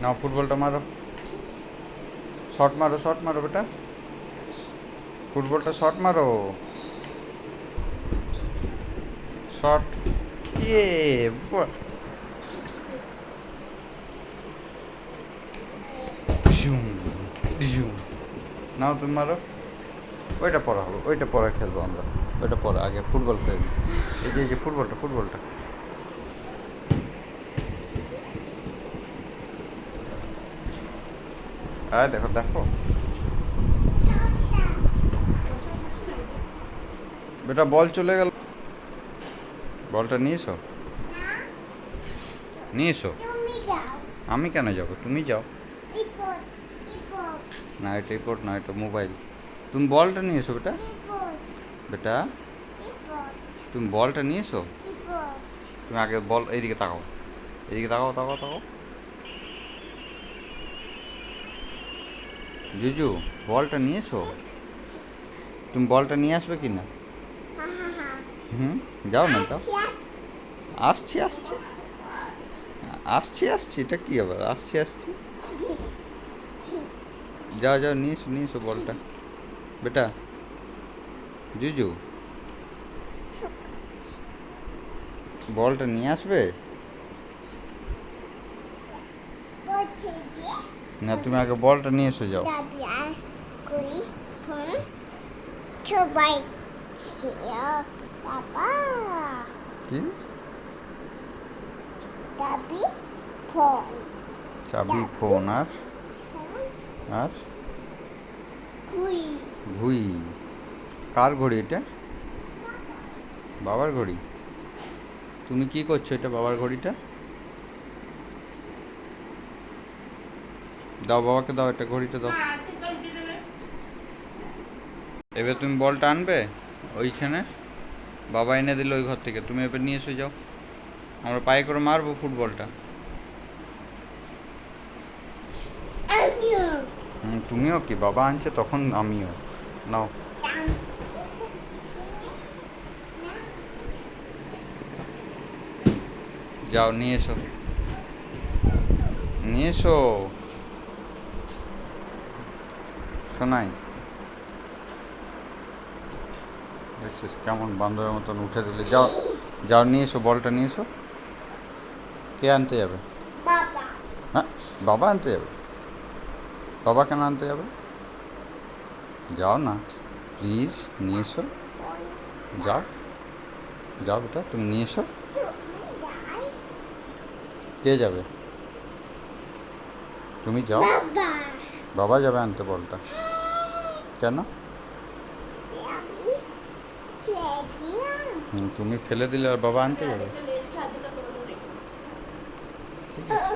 नाओ फुटबॉलটা मारो, शॉट मारो बेटा, फुटबॉलটা शॉट मारो, शॉट। ये নাও তুমি মারো। ওইটা পরে হবে, ওইটা পরে খেলবো আমরা, ওইটা পরে, আগে ফুটবল খেলবো। এই যে ফুটবলটা, ফুটবলটা হ্যাঁ দেখো দেখো বেটা, বল চলে গেল, বলটা নিয়ে এসো, নিয়ে এসো। আমি কেন যাবো, তুমি যাও। না এটা রিপোর্ট না, এটা মোবাইল। তুমি বলটা নিয়ে এসো বেটা, বেটা তুমি বলটা নিয়ে এসো। তুমি আগে বল, এইদিকে তাকাও, এইদিকে তাকাও, তাকাও তাকাও। জুজু বলটা নিয়ে এসো, তুমি বলটা নিয়ে আসবে কি না? হুম, যাও না, যাও। আসছি আসছি আসছি আসছি, এটা কি আবার আসছি আসছি। যাও যাও, নিয়ে এসো বলটা বেটা। জুজু বলটা নিয়ে আসবে না, তুমি আগে বলটা নিয়ে এসো, যাও। কি চাবি, ফোন, আর আর ঘুই। কার ঘড়ি এটা? বাবার ঘড়ি। তুমি কি করছো, এটা বাবার ঘড়িটা? দাও বাবাকে, দাও এটা, ঘড়িটা দাও। এবার তুমি বলটা আনবে ওইখানে, বাবা এনে দিল ওই ঘর থেকে, তুমি এবার নিয়ে এসে যাও, আমরা পায়ে করে মারবো ফুটবলটা। তুমিও কি, বাবা আনছে তখন আমিও। নাও, যাও নিয়ে এসো, নিয়ে এসো। শোনাই, দেখছিস কেমন বান্দরের মতন উঠে দিলে। যাও যাও, নিয়ে এসো বলটা, নিয়ে এসো। কে আনতে যাবে? হ্যাঁ, বাবা আনতে যাবে। বাবা কেন আনতে যাবে? যাও না প্লিজ, নিয়ে এসো। যাও যাও বেটা, তুমি নিয়ে এসো। কে যাবে? তুমি যাও। বাবা যাবে আনতে বলটা। কেন? তুমি ফেলে দিলে আর বাবা আনতে যাবে? ঠিক আছে।